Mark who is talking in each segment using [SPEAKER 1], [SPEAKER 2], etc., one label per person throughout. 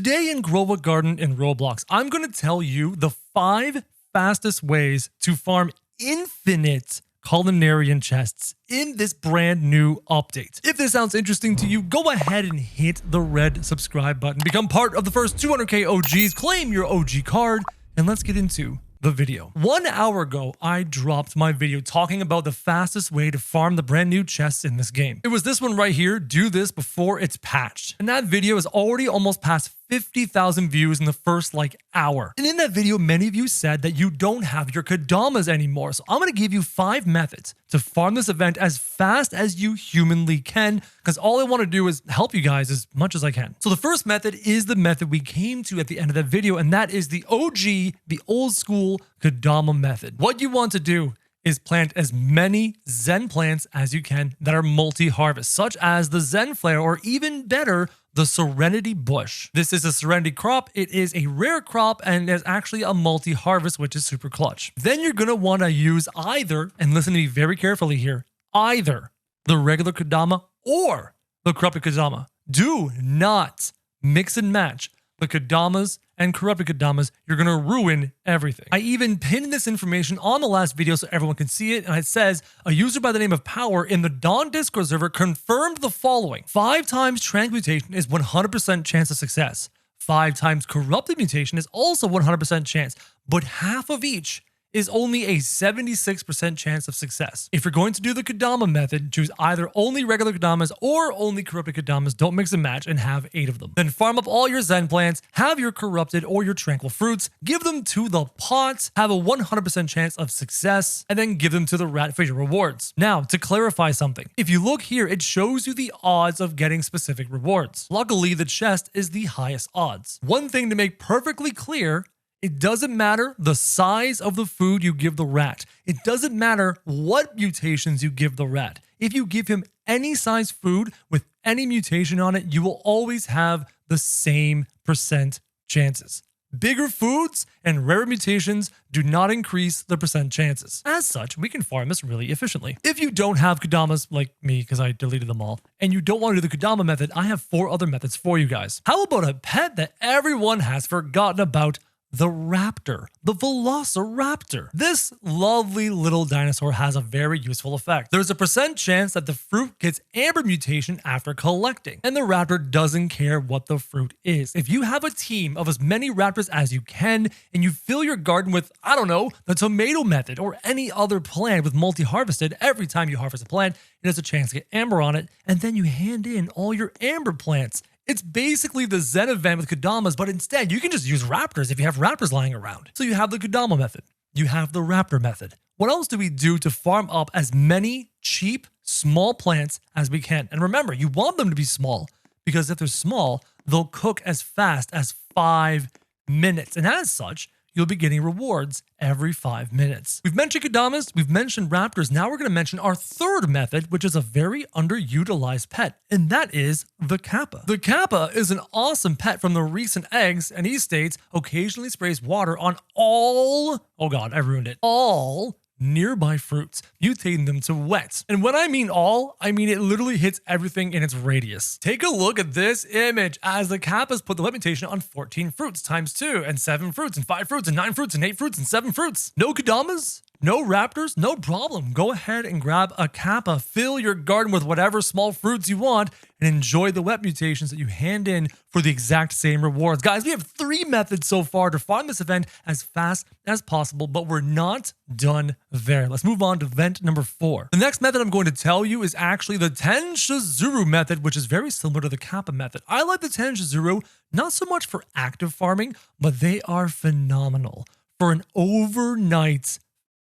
[SPEAKER 1] Today in Grow a Garden in Roblox, I'm going to tell you the 5 fastest ways to farm infinite culinarian chests in this brand new update. If this sounds interesting to you, go ahead and hit the red subscribe button, become part of the first 200k OGs, claim your OG card, and let's get into the video. 1 hour ago, I dropped my video talking about the fastest way to farm the brand new chests in this game. It was this one right here, do this before it's patched. And that video is already almost past 50,000 views in the first hour. And in that video, many of you said that you don't have your Kadamas anymore. So I'm gonna give you 5 methods to farm this event as fast as you humanly can, because all I wanna do is help you guys as much as I can. So the first method is the method we came to at the end of that video, and that is the OG, the old school Kadama method. What you want to do is plant as many Zen plants as you can that are multi-harvest, such as the Zen Flare, or even better, the Serenity Bush. This is a Serenity crop. It is a rare crop and is actually a multi-harvest, which is super clutch. Then you're gonna wanna use either, and listen to me very carefully here, either the regular Kadama or the corrupted Kadama. Do not mix and match the Kadamas and corrupted Kadamas. You're gonna ruin everything. I even pinned this information on the last video so everyone can see it, and it says, a user by the name of Power in the Dawn Discord server confirmed the following: 5 times transmutation is 100% chance of success. 5 times corrupted mutation is also 100% chance, but half of each is only a 76% chance of success. If you're going to do the Kadama method, choose either only regular Kadamas or only corrupted Kadamas. Don't mix and match, and have 8 of them. Then farm up all your Zen plants, have your corrupted or your tranquil fruits, give them to the pots, have a 100% chance of success, and then give them to the rat for your rewards. Now, to clarify something, if you look here, it shows you the odds of getting specific rewards. Luckily, the chest is the highest odds. One thing to make perfectly clear: it doesn't matter the size of the food you give the rat. It doesn't matter what mutations you give the rat. If you give him any size food with any mutation on it, you will always have the same percent chances. Bigger foods and rarer mutations do not increase the percent chances. As such, we can farm this really efficiently. If you don't have Kadamas like me, because I deleted them all, and you don't want to do the Kadama method, I have 4 other methods for you guys. How about a pet that everyone has forgotten about? The Raptor, the Velociraptor. This lovely little dinosaur has a very useful effect. There's a percent chance that the fruit gets amber mutation after collecting, and the raptor doesn't care what the fruit is. If you have a team of as many raptors as you can, and you fill your garden with, I don't know, the tomato method or any other plant with multi-harvested, every time you harvest a plant, it has a chance to get amber on it, and then you hand in all your amber plants. It's basically the Zen event with Kadamas, but instead you can just use raptors if you have raptors lying around. So you have the Kadama method, you have the Raptor method. What else do we do to farm up as many cheap, small plants as we can? And remember, you want them to be small, because if they're small, they'll cook as fast as 5 minutes. And as such, you'll be getting rewards every 5 minutes. We've mentioned Kadamas, we've mentioned raptors. Now we're going to mention our third method, which is a very underutilized pet, and that is the Kappa. The Kappa is an awesome pet from the recent eggs, and he states occasionally sprays water on all, oh god, I ruined it, all nearby fruits, mutating them to wet. And when I mean all, I mean it literally hits everything in its radius. Take a look at this image as the Kappas put the wet mutation on 14 fruits times 2, and 7 fruits, and 5 fruits, and 9 fruits, and 8 fruits, and 7 fruits. No Kadamas? No raptors? No problem. Go ahead and grab a Kappa, fill your garden with whatever small fruits you want, and enjoy the wet mutations that you hand in for the exact same rewards. Guys, we have 3 methods so far to farm this event as fast as possible, but we're not done there. Let's move on to event number 4. The next method I'm going to tell you is actually the Tenshizuru method, which is very similar to the Kappa method. I like the Tenshizuru, not so much for active farming, but they are phenomenal for an overnight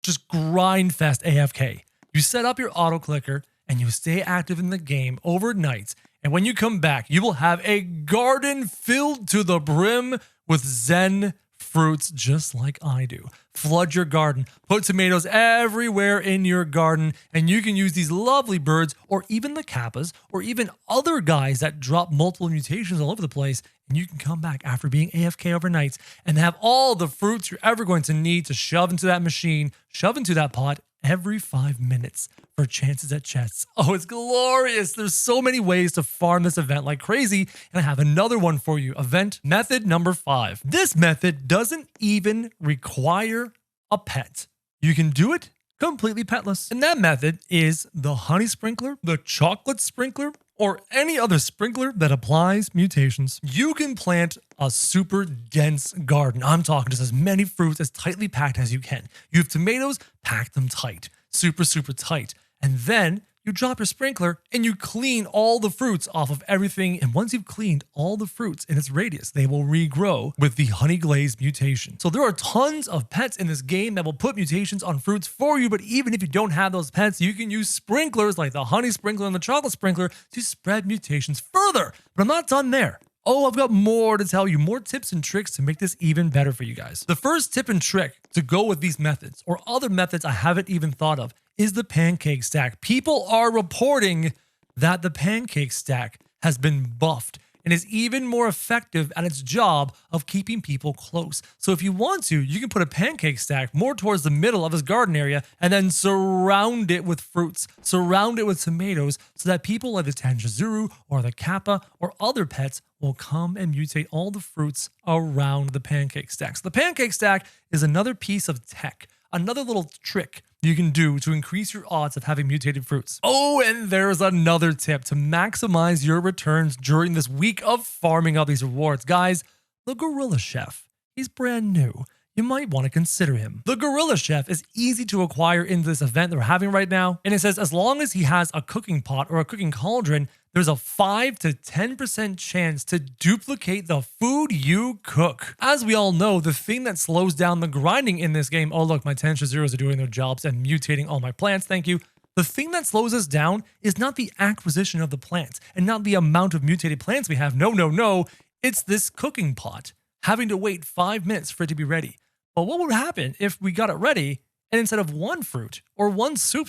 [SPEAKER 1] just grind fest AFK. You set up your auto clicker and you stay active in the game overnight, and when you come back, you will have a garden filled to the brim with Zen fruits, just like I do. Flood your garden, put tomatoes everywhere in your garden, and you can use these lovely birds, or even the Kappas, or even other guys that drop multiple mutations all over the place, and you can come back after being AFK overnight and have all the fruits you're ever going to need to shove into that machine, shove into that pot, every 5 minutes for chances at chests. Oh, it's glorious. There's so many ways to farm this event like crazy, and I have another one for you. Event method number 5. This method doesn't even require a pet. You can do it completely petless. And that method is the honey sprinkler, the chocolate sprinkler, or any other sprinkler that applies mutations. You can plant a super dense garden. I'm talking just as many fruits as tightly packed as you can. You have tomatoes, pack them tight, super, super tight. And then you drop your sprinkler and you clean all the fruits off of everything. And once you've cleaned all the fruits in its radius, they will regrow with the honey glaze mutation. So there are tons of pets in this game that will put mutations on fruits for you. But even if you don't have those pets, you can use sprinklers like the honey sprinkler and the chocolate sprinkler to spread mutations further. But I'm not done there. Oh, I've got more to tell you, more tips and tricks to make this even better for you guys. The first tip and trick to go with these methods, or other methods I haven't even thought of, is the Pancake Stack. People are reporting that the Pancake Stack has been buffed and is even more effective at its job of keeping people close. So if you want to, you can put a Pancake Stack more towards the middle of his garden area and then surround it with fruits, surround it with tomatoes, so that people like the Tanjazuru or the Kappa or other pets will come and mutate all the fruits around the Pancake Stack. So the Pancake Stack is another piece of tech, another little trick you can do to increase your odds of having mutated fruits. Oh, and there's another tip to maximize your returns during this week of farming up these rewards. Guys, the Gorilla Chef, he's brand new. You might want to consider him. The Gorilla Chef is easy to acquire in this event that we're having right now. And it says as long as he has a cooking pot or a cooking cauldron, there's a 5 to 10% chance to duplicate the food you cook. As we all know, the thing that slows down the grinding in this game, oh look, my Tanjazuros are doing their jobs and mutating all my plants, thank you. The thing that slows us down is not the acquisition of the plants and not the amount of mutated plants we have. No. It's this cooking pot having to wait 5 minutes for it to be ready. But what would happen if we got it ready and instead of one fruit or one soup,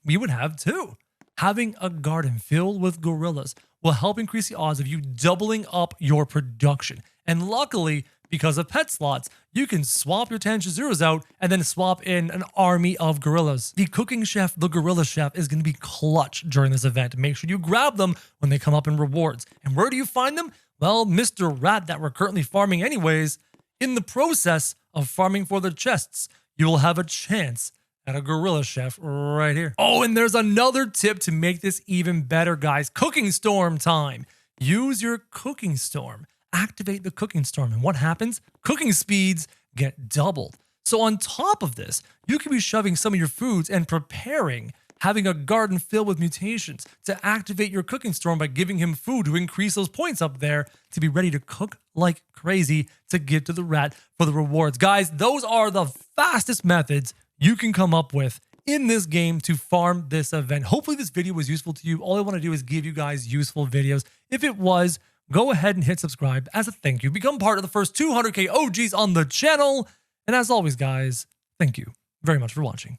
[SPEAKER 1] we would have 2? Having a garden filled with gorillas will help increase the odds of you doubling up your production. And luckily, because of pet slots, you can swap your Tanjazuros out and then swap in an army of gorillas. The cooking chef, the Gorilla Chef, is going to be clutch during this event. Make sure you grab them when they come up in rewards. And where do you find them? Well, Mr. Rat that we're currently farming anyways, in the process of farming for the chests, you will have a chance at a Gorilla Chef right here. Oh, and there's another tip to make this even better, guys. Cooking Storm time. Use your Cooking Storm. Activate the Cooking Storm. And what happens? Cooking speeds get doubled. So on top of this, you can be shoving some of your foods and preparing, having a garden filled with mutations to activate your Cooking Storm by giving him food to increase those points up there to be ready to cook like crazy to give to the rat for the rewards. Guys, those are the fastest methods you can come up with in this game to farm this event. Hopefully this video was useful to you. All I want to do is give you guys useful videos. If it was, go ahead and hit subscribe as a thank you. Become part of the first 200K OGs on the channel. And as always, guys, thank you very much for watching.